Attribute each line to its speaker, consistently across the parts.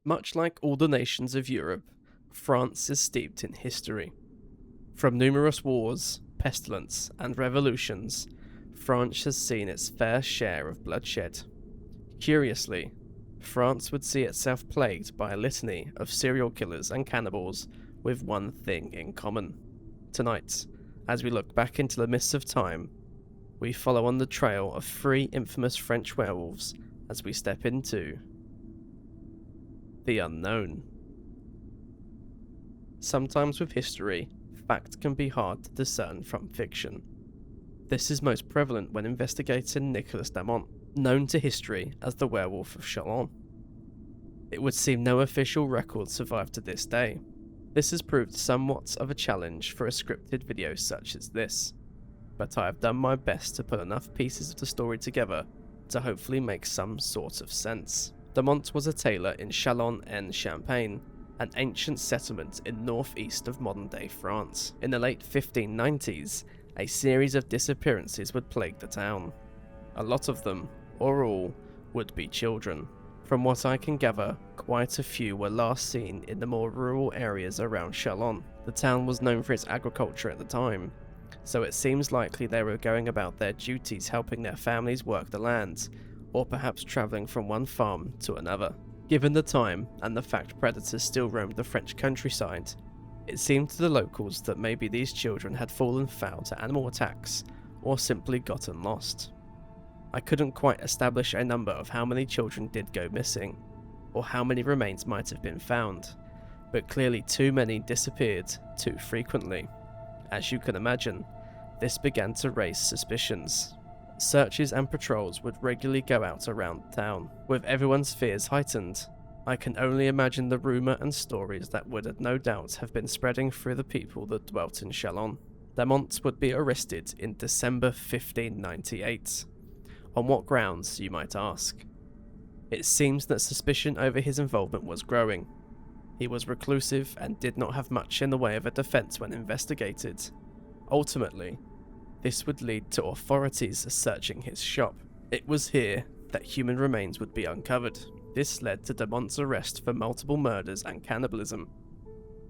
Speaker 1: Much like all the nations of Europe, France is steeped in history. From numerous wars, pestilence, and revolutions, France has seen its fair share of bloodshed. Curiously, France would see itself plagued by a litany of serial killers and cannibals with one thing in common. Tonight, as we look back into the mists of time, we follow on the trail of 3 infamous French werewolves as we step into the unknown. Sometimes with history, fact can be hard to discern from fiction. This is most prevalent when investigating Nicolas Damont, known to history as the Werewolf of Chalon. It would seem no official record survived to this day. This has proved somewhat of a challenge for a scripted video such as this, but I have done my best to put enough pieces of the story together to hopefully make some sort of sense. Damont was a tailor in Chalon-en-Champagne, an ancient settlement in northeast of modern-day France. In the late 1590s, a series of disappearances would plague the town. A lot of them, or all, would be children. From what I can gather, quite a few were last seen in the more rural areas around Chalon. The town was known for its agriculture at the time, so it seems likely they were going about their duties helping their families work the land, or perhaps travelling from one farm to another. Given the time, and the fact predators still roamed the French countryside, it seemed to the locals that maybe these children had fallen foul to animal attacks, or simply gotten lost. I couldn't quite establish a number of how many children did go missing, or how many remains might have been found, but clearly too many disappeared too frequently. As you can imagine, this began to raise suspicions. Searches and patrols would regularly go out around town. With everyone's fears heightened, I can only imagine the rumour and stories that would no doubt have been spreading through the people that dwelt in Chalon. Damont would be arrested in December 1598. On what grounds, you might ask? It seems that suspicion over his involvement was growing. He was reclusive and did not have much in the way of a defence when investigated. Ultimately, this would lead to authorities searching his shop. It was here that human remains would be uncovered. This led to Damont's arrest for multiple murders and cannibalism.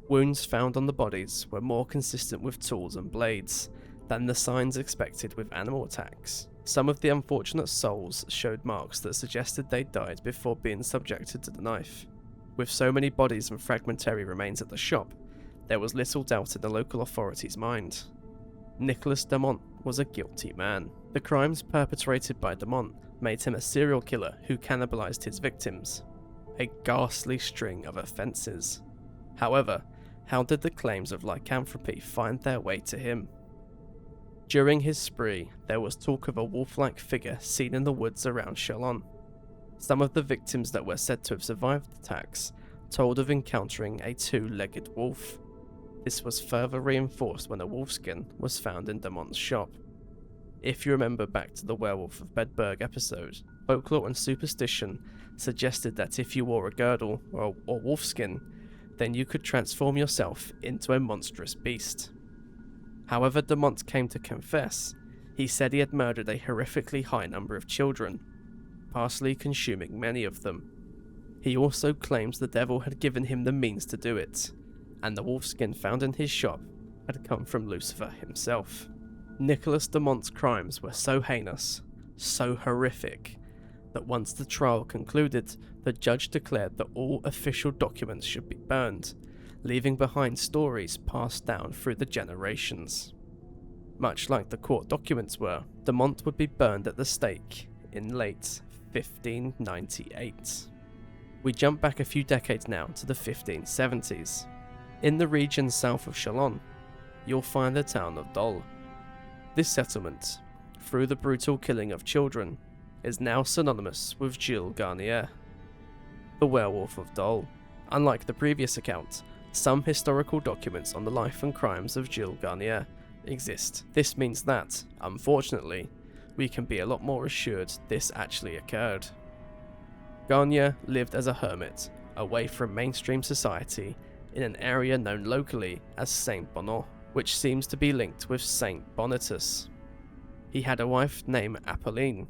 Speaker 1: Wounds found on the bodies were more consistent with tools and blades than the signs expected with animal attacks. Some of the unfortunate souls showed marks that suggested they died before being subjected to the knife. With so many bodies and fragmentary remains at the shop, there was little doubt in the local authorities' mind. Nicolas Damont was a guilty man. The crimes perpetrated by Damont made him a serial killer who cannibalized his victims. A ghastly string of offences. However, how did the claims of lycanthropy find their way to him? During his spree, there was talk of a wolf-like figure seen in the woods around Chalon. Some of the victims that were said to have survived attacks told of encountering a 2-legged wolf. This was further reinforced when a wolfskin was found in Damont's shop. If you remember back to the Werewolf of Bedburg episode, folklore and superstition suggested that if you wore a girdle or wolfskin, then you could transform yourself into a monstrous beast. However, Damont came to confess, he said he had murdered a horrifically high number of children, partially consuming many of them. He also claims the devil had given him the means to do it, and the wolfskin found in his shop had come from Lucifer himself. Nicolas Damont's crimes were so heinous, so horrific, that once the trial concluded, the judge declared that all official documents should be burned, leaving behind stories passed down through the generations. Much like the court documents were, Damont would be burned at the stake in late 1598. We jump back a few decades now to the 1570s. In the region south of Chalon, you'll find the town of Dole. This settlement, through the brutal killing of children, is now synonymous with Gilles Garnier, the Werewolf of Dole. Unlike the previous account, some historical documents on the life and crimes of Gilles Garnier exist. This means that, unfortunately, we can be a lot more assured this actually occurred. Garnier lived as a hermit, away from mainstream society, in an area known locally as Saint Bonnot, which seems to be linked with Saint Bonitus. He had a wife named Apolline,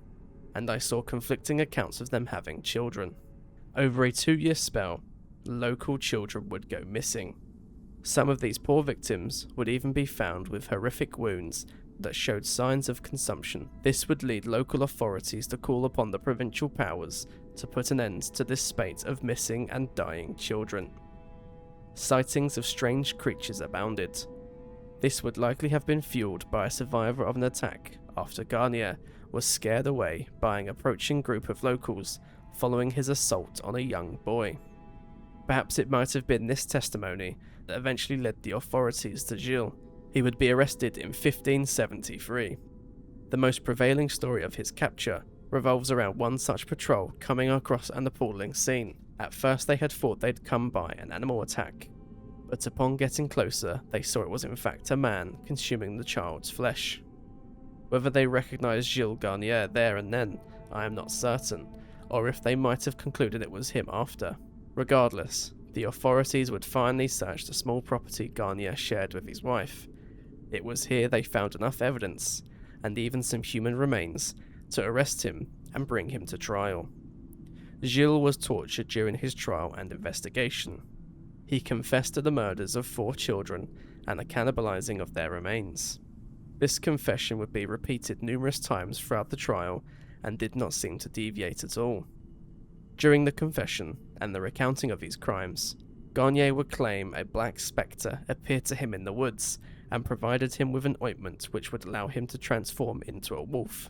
Speaker 1: and I saw conflicting accounts of them having children. Over a 2-year spell, local children would go missing. Some of these poor victims would even be found with horrific wounds that showed signs of consumption. This would lead local authorities to call upon the provincial powers to put an end to this spate of missing and dying children. Sightings of strange creatures abounded. This would likely have been fueled by a survivor of an attack after Garnier was scared away by an approaching group of locals following his assault on a young boy. Perhaps it might have been this testimony that eventually led the authorities to Gilles. He would be arrested in 1573. The most prevailing story of his capture revolves around one such patrol coming across an appalling scene. At first they had thought they'd come by an animal attack, but upon getting closer they saw it was in fact a man consuming the child's flesh. Whether they recognised Gilles Garnier there and then, I am not certain, or if they might have concluded it was him after. Regardless, the authorities would finally search the small property Garnier shared with his wife. It was here they found enough evidence, and even some human remains, to arrest him and bring him to trial. Gilles was tortured during his trial and investigation. He confessed to the murders of 4 children and the cannibalizing of their remains. This confession would be repeated numerous times throughout the trial and did not seem to deviate at all. During the confession and the recounting of his crimes, Garnier would claim a black spectre appeared to him in the woods and provided him with an ointment which would allow him to transform into a wolf.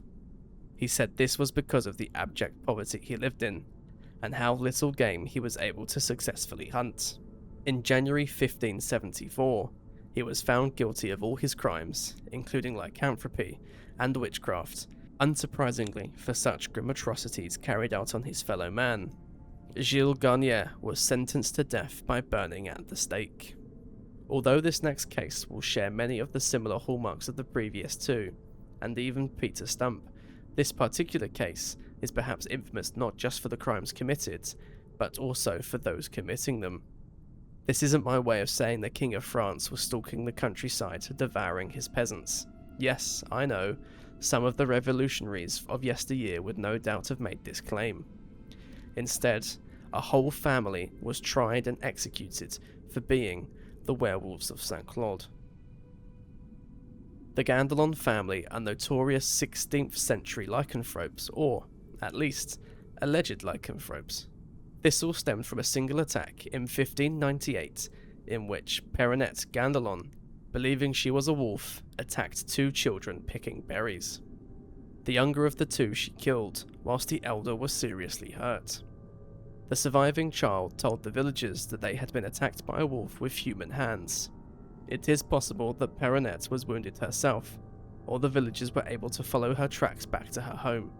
Speaker 1: He said this was because of the abject poverty he lived in, and how little game he was able to successfully hunt. In January 1574, he was found guilty of all his crimes, including lycanthropy and witchcraft, unsurprisingly for such grim atrocities carried out on his fellow man. Gilles Garnier was sentenced to death by burning at the stake. Although this next case will share many of the similar hallmarks of the previous two, and even Peter Stump, this particular case is perhaps infamous not just for the crimes committed, but also for those committing them. This isn't my way of saying the King of France was stalking the countryside, devouring his peasants. Yes, I know, some of the revolutionaries of yesteryear would no doubt have made this claim. Instead, a whole family was tried and executed for being the Werewolves of St. Claude. The Gandelon family are notorious 16th century lycanthropes, or, at least, alleged lycanthropes. This all stemmed from a single attack in 1598, in which Péronette Gandelon, believing she was a wolf, attacked 2 children picking berries. The younger of the 2 she killed, whilst the elder was seriously hurt. The surviving child told the villagers that they had been attacked by a wolf with human hands. It is possible that Péronette was wounded herself, or the villagers were able to follow her tracks back to her home.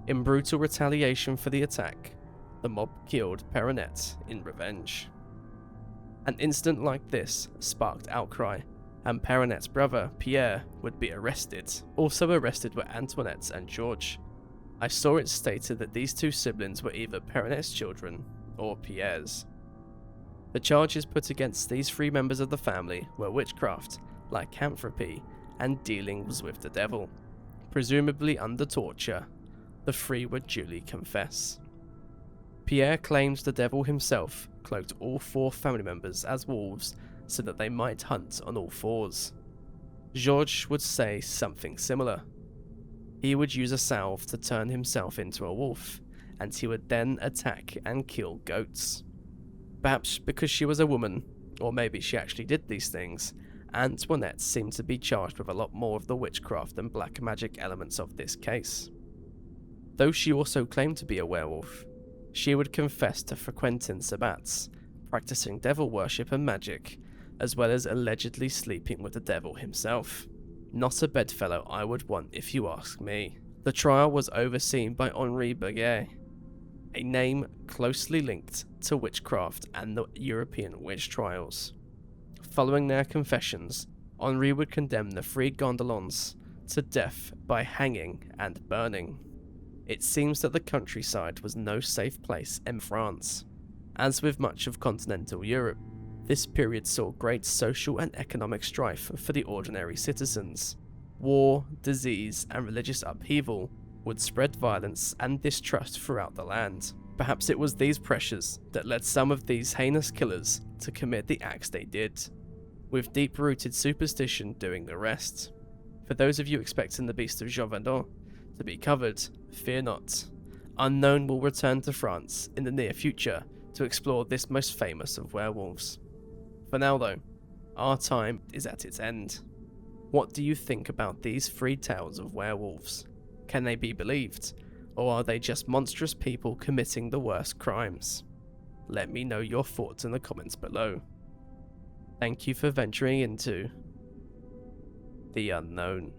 Speaker 1: In brutal retaliation for the attack, the mob killed Péronette in revenge. An incident like this sparked outcry, and Péronette's brother, Pierre, would be arrested. Also arrested were Antoinette and Georges. I saw it stated that these 2 siblings were either Péronette's children or Pierre's. The charges put against these 3 members of the family were witchcraft, lycanthropy, and dealings with the devil. Presumably under torture, the 3 would duly confess. Pierre claims the devil himself cloaked all 4 family members as wolves so that they might hunt on all 4s. Georges would say something similar. He would use a salve to turn himself into a wolf, and he would then attack and kill goats. Perhaps because she was a woman, or maybe she actually did these things, Antoinette seemed to be charged with a lot more of the witchcraft and black magic elements of this case. Though she also claimed to be a werewolf, she would confess to frequenting sabbats, practicing devil worship and magic, as well as allegedly sleeping with the devil himself. Not a bedfellow I would want if you ask me. The trial was overseen by Henri Berger, a name closely linked to witchcraft and the European witch trials. Following their confessions, Henri would condemn the 3 Gandelons to death by hanging and burning. It seems that the countryside was no safe place in France. As with much of continental Europe, this period saw great social and economic strife for the ordinary citizens. War, disease, and religious upheaval would spread violence and distrust throughout the land. Perhaps it was these pressures that led some of these heinous killers to commit the acts they did, with deep-rooted superstition doing the rest. For those of you expecting the Beast of Gévaudan to be covered, fear not. Unknown will return to France in the near future to explore this most famous of werewolves. For now though, our time is at its end. What do you think about these 3 tales of werewolves? Can they be believed, or are they just monstrous people committing the worst crimes? Let me know your thoughts in the comments below. Thank you for venturing into the unknown.